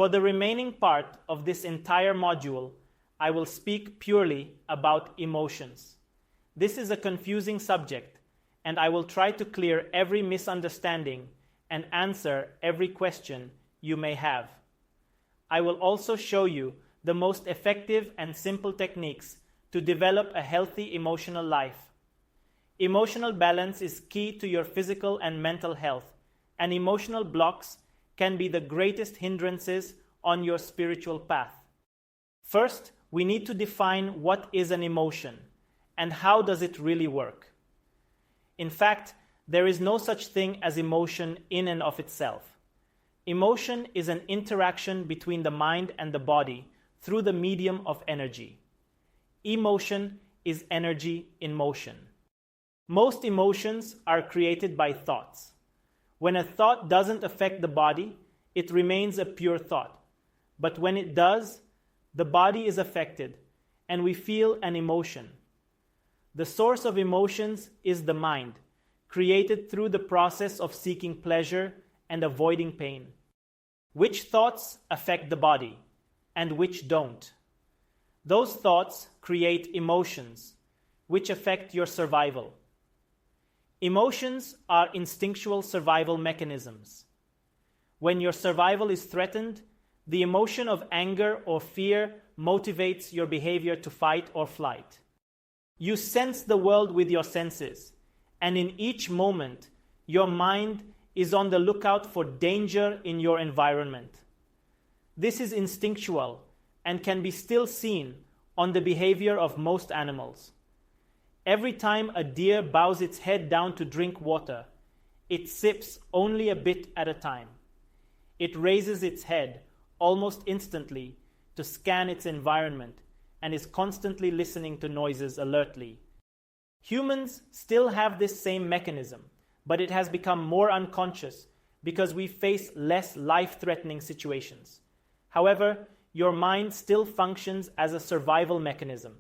For the remaining part of this entire module, I will speak purely about emotions. This is a confusing subject, and I will try to clear every misunderstanding and answer every question you may have. I will also show you the most effective and simple techniques to develop a healthy emotional life. Emotional balance is key to your physical and mental health, and emotional blocks can be the greatest hindrances on your spiritual path. First, we need to define what is an emotion and how does it really work. In fact, there is no such thing as emotion in and of itself. Emotion is an interaction between the mind and the body through the medium of energy. Emotion is energy in motion. Most emotions are created by thoughts. When a thought doesn't affect the body, it remains a pure thought. But when it does, the body is affected, and we feel an emotion. The source of emotions is the mind, created through the process of seeking pleasure and avoiding pain. Which thoughts affect the body, and which don't? Those thoughts create emotions, which affect your survival. Emotions are instinctual survival mechanisms. When your survival is threatened, the emotion of anger or fear motivates your behavior to fight or flight. You sense the world with your senses, and in each moment, your mind is on the lookout for danger in your environment. This is instinctual and can be still seen on the behavior of most animals. Every time a deer bows its head down to drink water, it sips only a bit at a time. It raises its head almost instantly to scan its environment and is constantly listening to noises alertly. Humans still have this same mechanism, but it has become more unconscious because we face less life-threatening situations. However, your mind still functions as a survival mechanism.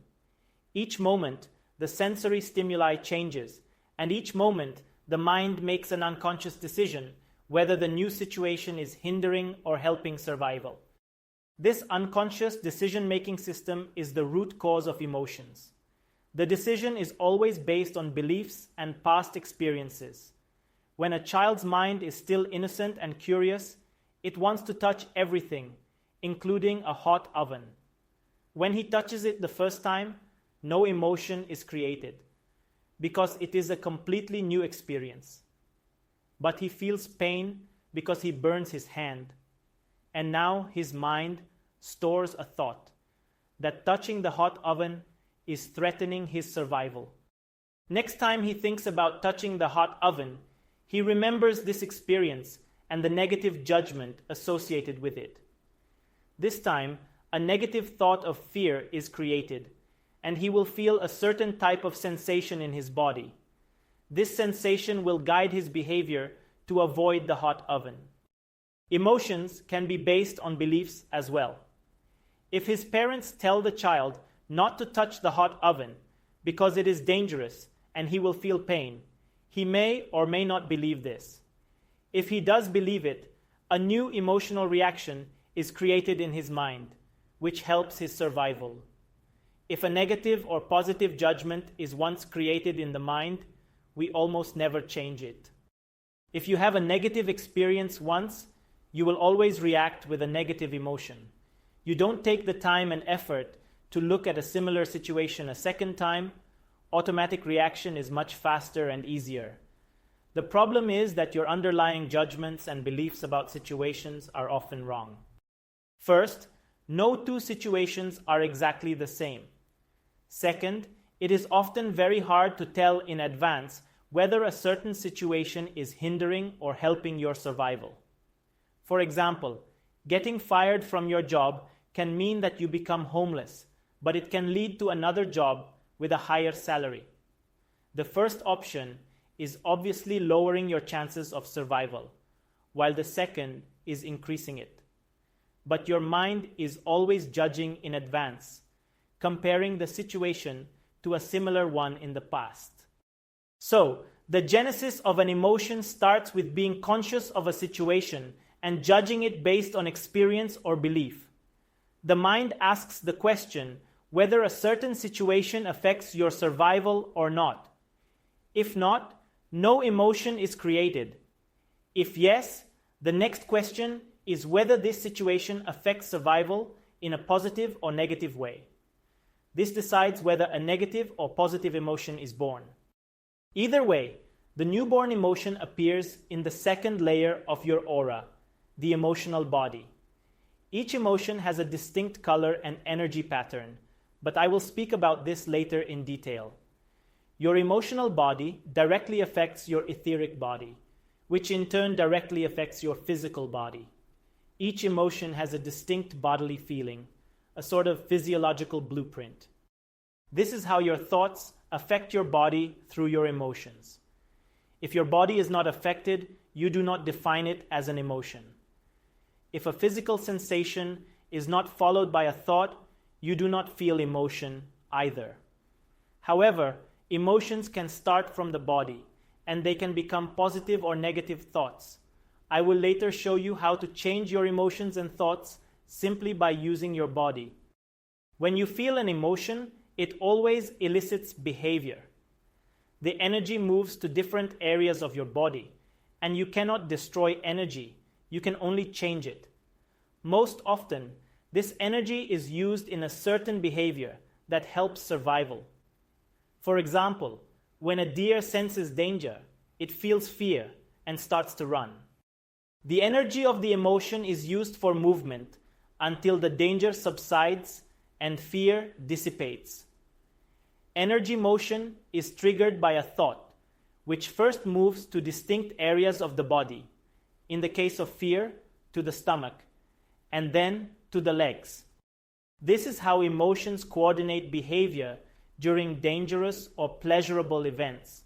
Each moment, the sensory stimuli changes, and each moment, the mind makes an unconscious decision whether the new situation is hindering or helping survival. This unconscious decision-making system is the root cause of emotions. The decision is always based on beliefs and past experiences. When a child's mind is still innocent and curious, it wants to touch everything, including a hot oven. When he touches it the first time, no emotion is created, because it is a completely new experience. But he feels pain because he burns his hand, and now his mind stores a thought that touching the hot oven is threatening his survival. Next time he thinks about touching the hot oven, he remembers this experience and the negative judgment associated with it. This time, a negative thought of fear is created, and he will feel a certain type of sensation in his body. This sensation will guide his behavior to avoid the hot oven. Emotions can be based on beliefs as well. If his parents tell the child not to touch the hot oven because it is dangerous and he will feel pain, he may or may not believe this. If he does believe it, a new emotional reaction is created in his mind, which helps his survival. If a negative or positive judgment is once created in the mind, we almost never change it. If you have a negative experience once, you will always react with a negative emotion. You don't take the time and effort to look at a similar situation a second time. Automatic reaction is much faster and easier. The problem is that your underlying judgments and beliefs about situations are often wrong. First, no two situations are exactly the same. Second, it is often very hard to tell in advance whether a certain situation is hindering or helping your survival. For example, getting fired from your job can mean that you become homeless, but it can lead to another job with a higher salary. The first option is obviously lowering your chances of survival, while the second is increasing it. But your mind is always judging in advance, comparing the situation to a similar one in the past. So, the genesis of an emotion starts with being conscious of a situation and judging it based on experience or belief. The mind asks the question whether a certain situation affects your survival or not. If not, no emotion is created. If yes, the next question is whether this situation affects survival in a positive or negative way. This decides whether a negative or positive emotion is born. Either way, the newborn emotion appears in the second layer of your aura, the emotional body. Each emotion has a distinct color and energy pattern, but I will speak about this later in detail. Your emotional body directly affects your etheric body, which in turn directly affects your physical body. Each emotion has a distinct bodily feeling, a sort of physiological blueprint. This is how your thoughts affect your body through your emotions. If your body is not affected, you do not define it as an emotion. If a physical sensation is not followed by a thought, you do not feel emotion either. However, emotions can start from the body, and they can become positive or negative thoughts. I will later show you how to change your emotions and thoughts simply by using your body. When you feel an emotion, it always elicits behavior. The energy moves to different areas of your body, and you cannot destroy energy. You can only change it. Most often, this energy is used in a certain behavior that helps survival. For example, when a deer senses danger, it feels fear and starts to run. The energy of the emotion is used for movement until the danger subsides and fear dissipates. Energy motion is triggered by a thought, which first moves to distinct areas of the body, in the case of fear, to the stomach, and then to the legs. This is how emotions coordinate behavior during dangerous or pleasurable events.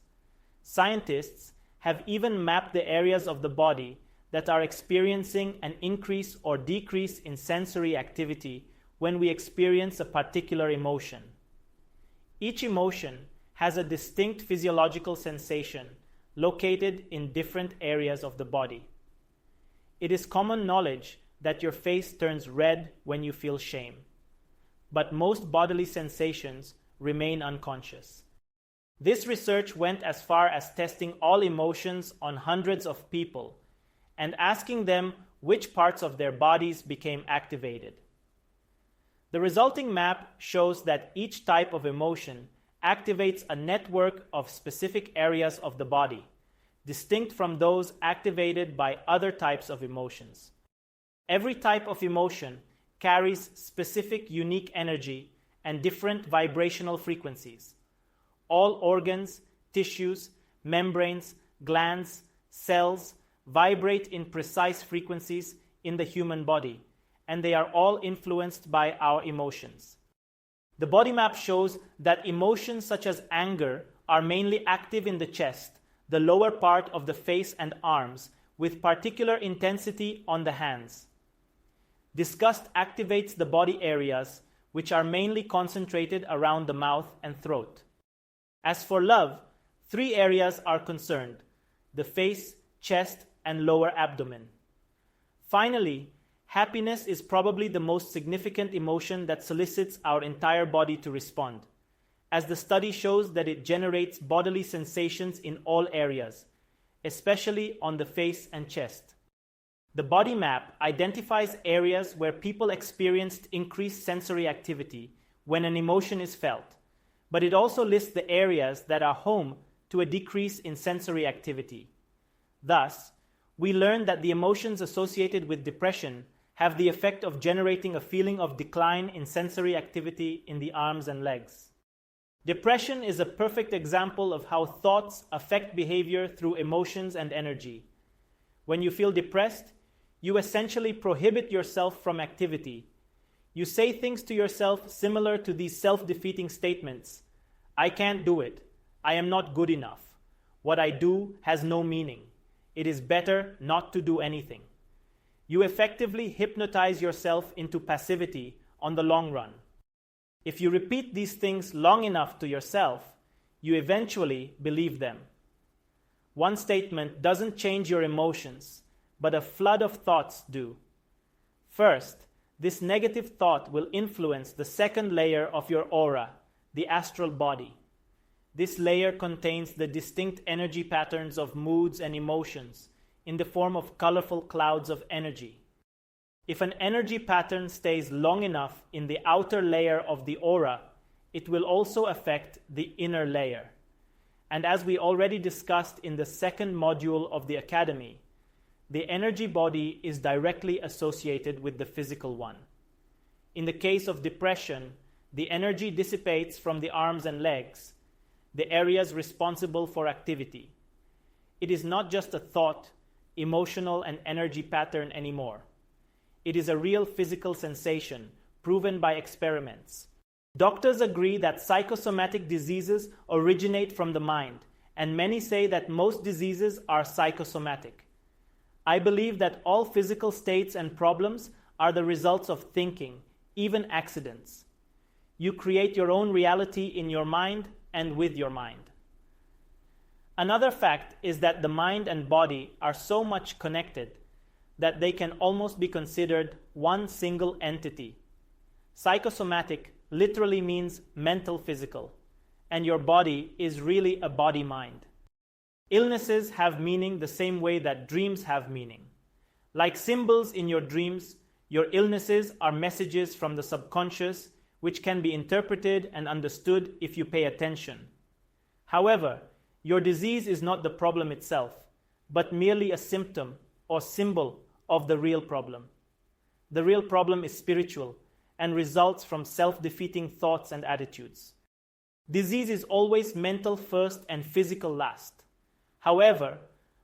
Scientists have even mapped the areas of the body that are experiencing an increase or decrease in sensory activity when we experience a particular emotion. Each emotion has a distinct physiological sensation located in different areas of the body. It is common knowledge that your face turns red when you feel shame, but most bodily sensations remain unconscious. This research went as far as testing all emotions on hundreds of people and asking them which parts of their bodies became activated. The resulting map shows that each type of emotion activates a network of specific areas of the body, distinct from those activated by other types of emotions. Every type of emotion carries specific unique energy and different vibrational frequencies. All organs, tissues, membranes, glands, cells vibrate in precise frequencies in the human body, and they are all influenced by our emotions. The body map shows that emotions such as anger are mainly active in the chest, the lower part of the face and arms, with particular intensity on the hands. Disgust activates the body areas, which are mainly concentrated around the mouth and throat. As for love, 3 areas are concerned: the face, chest, and lower abdomen. Finally, happiness is probably the most significant emotion that solicits our entire body to respond, as the study shows that it generates bodily sensations in all areas, especially on the face and chest. The body map identifies areas where people experienced increased sensory activity when an emotion is felt, but it also lists the areas that are home to a decrease in sensory activity. Thus, we learn that the emotions associated with depression have the effect of generating a feeling of decline in sensory activity in the arms and legs. Depression is a perfect example of how thoughts affect behavior through emotions and energy. When you feel depressed, you essentially prohibit yourself from activity. You say things to yourself similar to these self-defeating statements: I can't do it. I am not good enough. What I do has no meaning. It is better not to do anything. You effectively hypnotize yourself into passivity on the long run. If you repeat these things long enough to yourself, you eventually believe them. One statement doesn't change your emotions, but a flood of thoughts do. First, this negative thought will influence the second layer of your aura, the astral body. This layer contains the distinct energy patterns of moods and emotions in the form of colorful clouds of energy. If an energy pattern stays long enough in the outer layer of the aura, it will also affect the inner layer. And as we already discussed in the second module of the Academy, the energy body is directly associated with the physical one. In the case of depression, the energy dissipates from the arms and legs, the areas responsible for activity. It is not just a thought, emotional, and energy pattern anymore. It is a real physical sensation, proven by experiments. Doctors agree that psychosomatic diseases originate from the mind, and many say that most diseases are psychosomatic. I believe that all physical states and problems are the results of thinking, even accidents. You create your own reality in your mind and with your mind. Another fact is that the mind and body are so much connected that they can almost be considered one single entity. Psychosomatic literally means mental physical, and your body is really a body-mind. Illnesses have meaning the same way that dreams have meaning. Like symbols in your dreams, your illnesses are messages from the subconscious which can be interpreted and understood if you pay attention. However, your disease is not the problem itself, but merely a symptom or symbol of the real problem. The real problem is spiritual and results from self-defeating thoughts and attitudes. Disease is always mental first and physical last. However,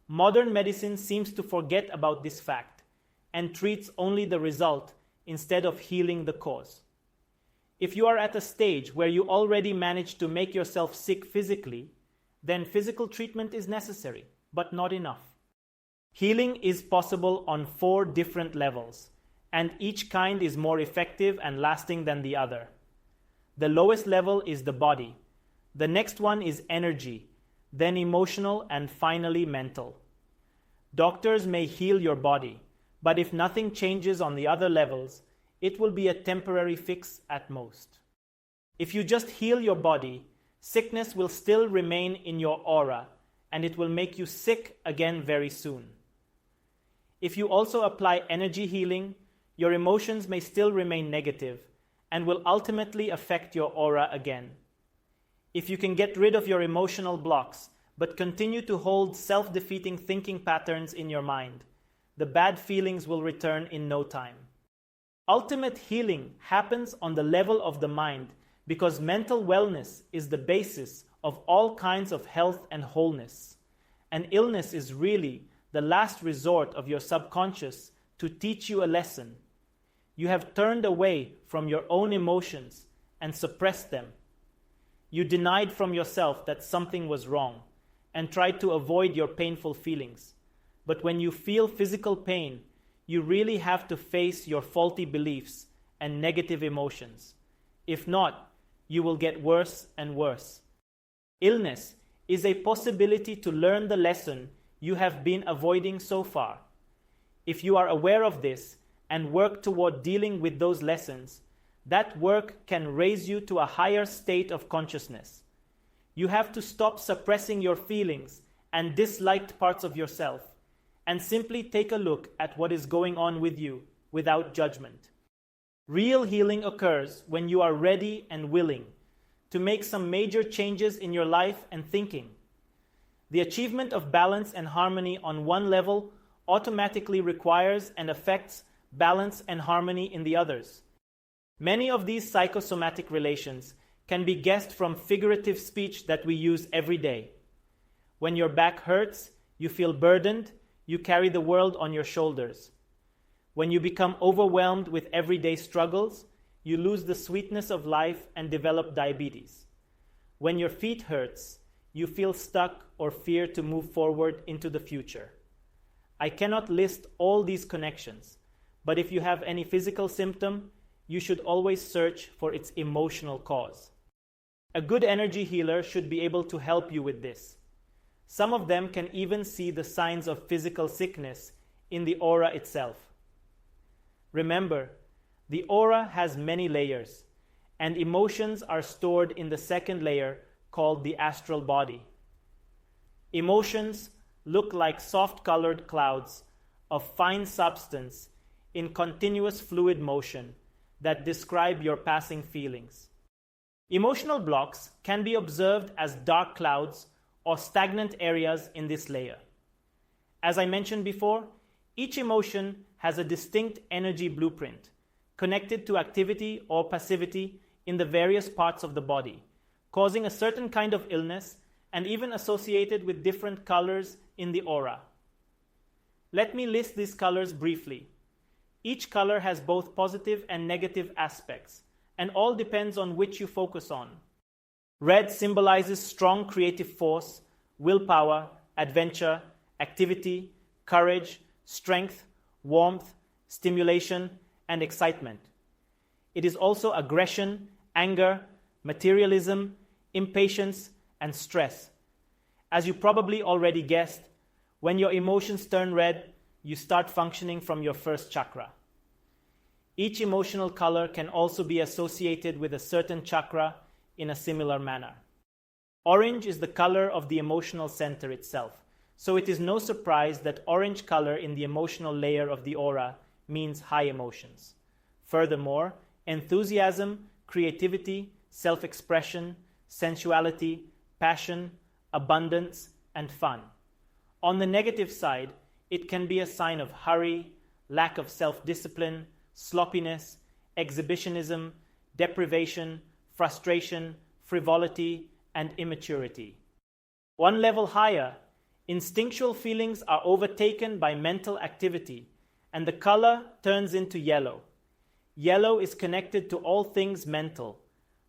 modern medicine seems to forget about this fact and treats only the result instead of healing the cause. If you are at a stage where you already managed to make yourself sick physically, then physical treatment is necessary, but not enough. Healing is possible on 4 different levels, and each kind is more effective and lasting than the other. The lowest level is the body. The next one is energy, then emotional, and finally mental. Doctors may heal your body, but if nothing changes on the other levels, it will be a temporary fix at most. If you just heal your body, sickness will still remain in your aura, and it will make you sick again very soon. If you also apply energy healing, your emotions may still remain negative and will ultimately affect your aura again. If you can get rid of your emotional blocks, but continue to hold self-defeating thinking patterns in your mind, the bad feelings will return in no time. Ultimate healing happens on the level of the mind because mental wellness is the basis of all kinds of health and wholeness. And illness is really the last resort of your subconscious to teach you a lesson. You have turned away from your own emotions and suppressed them. You denied from yourself that something was wrong and tried to avoid your painful feelings. But when you feel physical pain, you really have to face your faulty beliefs and negative emotions. If not, you will get worse and worse. Illness is a possibility to learn the lesson you have been avoiding so far. If you are aware of this and work toward dealing with those lessons, that work can raise you to a higher state of consciousness. You have to stop suppressing your feelings and disliked parts of yourself, and simply take a look at what is going on with you without judgment. Real healing occurs when you are ready and willing to make some major changes in your life and thinking. The achievement of balance and harmony on one level automatically requires and affects balance and harmony in the others. Many of these psychosomatic relations can be guessed from figurative speech that we use every day. When your back hurts, you feel burdened, you carry the world on your shoulders. When you become overwhelmed with everyday struggles, you lose the sweetness of life and develop diabetes. When your feet hurts, you feel stuck or fear to move forward into the future. I cannot list all these connections, but if you have any physical symptom, you should always search for its emotional cause. A good energy healer should be able to help you with this. Some of them can even see the signs of physical sickness in the aura itself. Remember, the aura has many layers, and emotions are stored in the second layer called the astral body. Emotions look like soft-colored clouds of fine substance in continuous fluid motion that describe your passing feelings. Emotional blocks can be observed as dark clouds or stagnant areas in this layer. As I mentioned before, each emotion has a distinct energy blueprint connected to activity or passivity in the various parts of the body, causing a certain kind of illness and even associated with different colors in the aura. Let me list these colors briefly. Each color has both positive and negative aspects, and all depends on which you focus on. Red symbolizes strong creative force, willpower, adventure, activity, courage, strength, warmth, stimulation, and excitement. It is also aggression, anger, materialism, impatience, and stress. As you probably already guessed, when your emotions turn red, you start functioning from your first chakra. Each emotional color can also be associated with a certain chakra in a similar manner. Orange is the color of the emotional center itself, so it is no surprise that orange color in the emotional layer of the aura means high emotions. Furthermore, enthusiasm, creativity, self-expression, sensuality, passion, abundance, and fun. On the negative side, it can be a sign of hurry, lack of self-discipline, sloppiness, exhibitionism, deprivation, frustration, frivolity, and immaturity. One level higher, instinctual feelings are overtaken by mental activity, and the color turns into yellow. Yellow is connected to all things mental,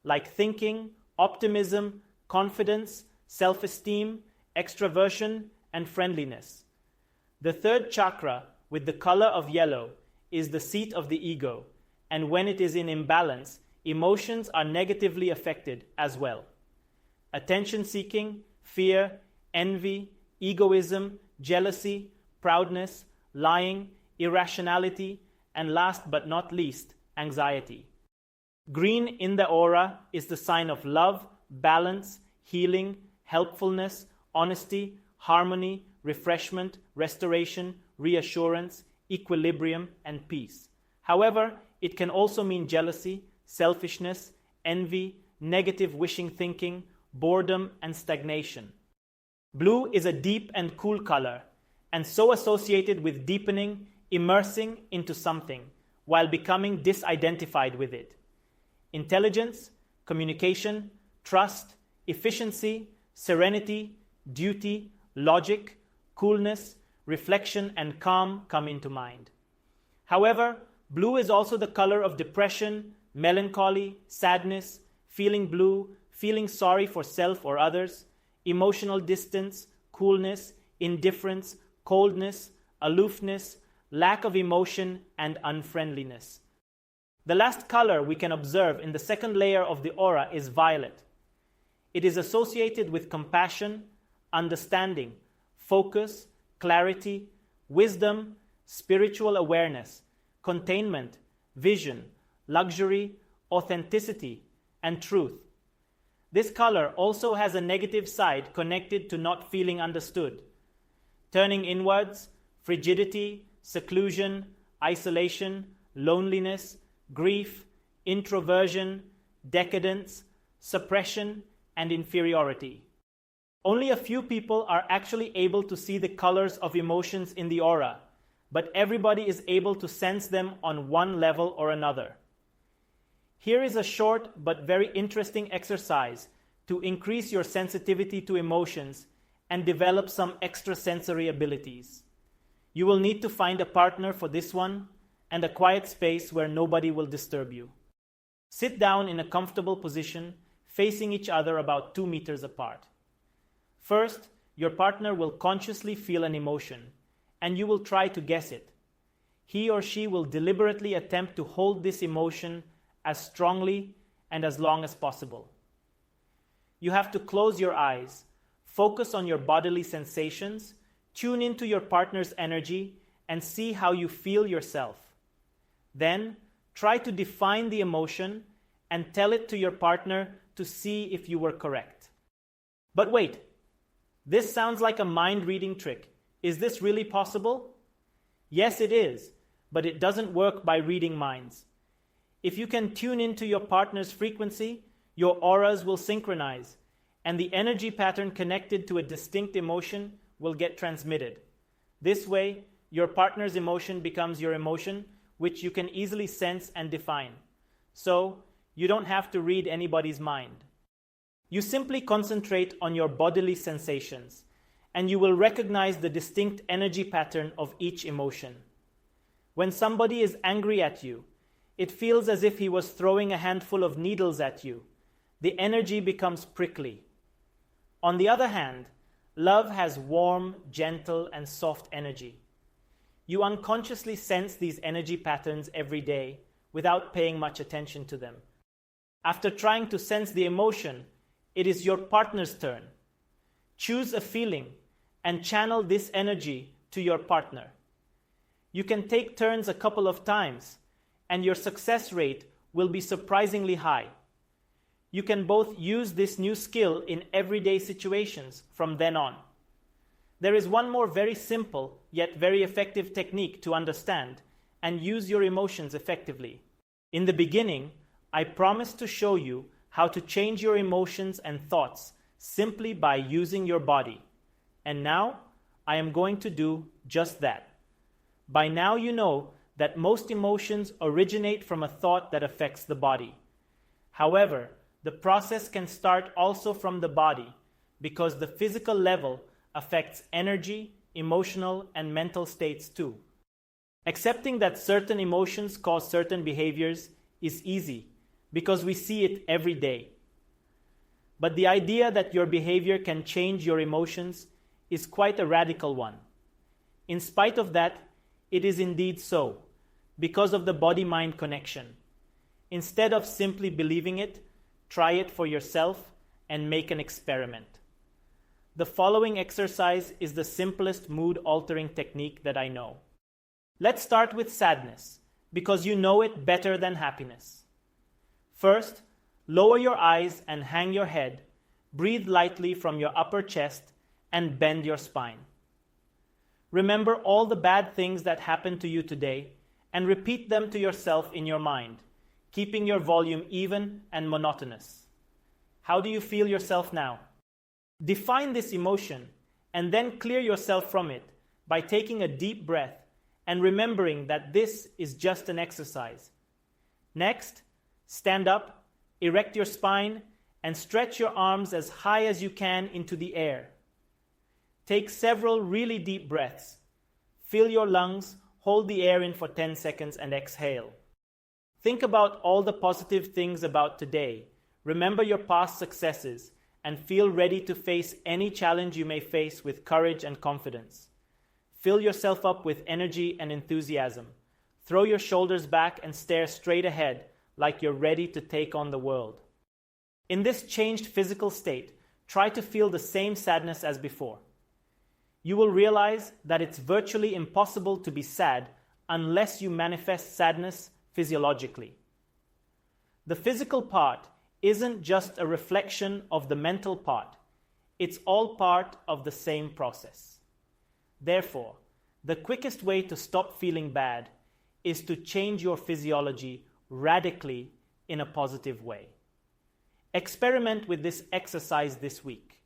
like thinking, optimism, confidence, self-esteem, extraversion, and friendliness. The third chakra, with the color of yellow, is the seat of the ego, and when it is in imbalance, emotions are negatively affected as well. Attention-seeking, fear, envy, egoism, jealousy, proudness, lying, irrationality, and last but not least, anxiety. Green in the aura is the sign of love, balance, healing, helpfulness, honesty, harmony, refreshment, restoration, reassurance, equilibrium, and peace. However, it can also mean jealousy, selfishness, envy, negative wishing thinking, boredom, and stagnation. Blue is a deep and cool color, and so associated with deepening, immersing into something, while becoming disidentified with it. Intelligence, communication, trust, efficiency, serenity, duty, logic, coolness, reflection, and calm come into mind. However, blue is also the color of depression, melancholy, sadness, feeling blue, feeling sorry for self or others, emotional distance, coolness, indifference, coldness, aloofness, lack of emotion, and unfriendliness. The last color we can observe in the second layer of the aura is violet. It is associated with compassion, understanding, focus, clarity, wisdom, spiritual awareness, containment, vision, luxury, authenticity, and truth. This color also has a negative side connected to not feeling understood. Turning inwards, frigidity, seclusion, isolation, loneliness, grief, introversion, decadence, suppression, and inferiority. Only a few people are actually able to see the colors of emotions in the aura, but everybody is able to sense them on one level or another. Here is a short but very interesting exercise to increase your sensitivity to emotions and develop some extrasensory abilities. You will need to find a partner for this one and a quiet space where nobody will disturb you. Sit down in a comfortable position, facing each other about 2 meters apart. First, your partner will consciously feel an emotion, and you will try to guess it. He or she will deliberately attempt to hold this emotion as strongly and as long as possible. You have to close your eyes, focus on your bodily sensations, tune into your partner's energy, and see how you feel yourself. Then, try to define the emotion and tell it to your partner to see if you were correct. But wait, this sounds like a mind-reading trick. Is this really possible? Yes, it is, but it doesn't work by reading minds. If you can tune into your partner's frequency, your auras will synchronize, and the energy pattern connected to a distinct emotion will get transmitted. This way, your partner's emotion becomes your emotion, which you can easily sense and define. So, you don't have to read anybody's mind. You simply concentrate on your bodily sensations, and you will recognize the distinct energy pattern of each emotion. When somebody is angry at you, it feels as if he was throwing a handful of needles at you. The energy becomes prickly. On the other hand, love has warm, gentle, and soft energy. You unconsciously sense these energy patterns every day without paying much attention to them. After trying to sense the emotion, it is your partner's turn. Choose a feeling and channel this energy to your partner. You can take turns a couple of times, and your success rate will be surprisingly high. You can both use this new skill in everyday situations from then on. There is one more very simple yet very effective technique to understand and use your emotions effectively. In the beginning, I promised to show you how to change your emotions and thoughts simply by using your body. And now, I am going to do just that. By now you know that most emotions originate from a thought that affects the body. However, the process can start also from the body because the physical level affects energy, emotional, and mental states too. Accepting that certain emotions cause certain behaviors is easy because we see it every day. But the idea that your behavior can change your emotions is quite a radical one. In spite of that, it is indeed so, because of the body-mind connection. Instead of simply believing it, try it for yourself and make an experiment. The following exercise is the simplest mood-altering technique that I know. Let's start with sadness, because you know it better than happiness. First, lower your eyes and hang your head, breathe lightly from your upper chest, and bend your spine. Remember all the bad things that happened to you today and repeat them to yourself in your mind, keeping your volume even and monotonous. How do you feel yourself now? Define this emotion and then clear yourself from it by taking a deep breath and remembering that this is just an exercise. Next, stand up, erect your spine, and stretch your arms as high as you can into the air. Take several really deep breaths. Fill your lungs, hold the air in for 10 seconds, and exhale. Think about all the positive things about today. Remember your past successes and feel ready to face any challenge you may face with courage and confidence. Fill yourself up with energy and enthusiasm. Throw your shoulders back and stare straight ahead like you're ready to take on the world. In this changed physical state, try to feel the same sadness as before. You will realize that it's virtually impossible to be sad unless you manifest sadness physiologically. The physical part isn't just a reflection of the mental part. It's all part of the same process. Therefore, the quickest way to stop feeling bad is to change your physiology radically in a positive way. Experiment with this exercise this week.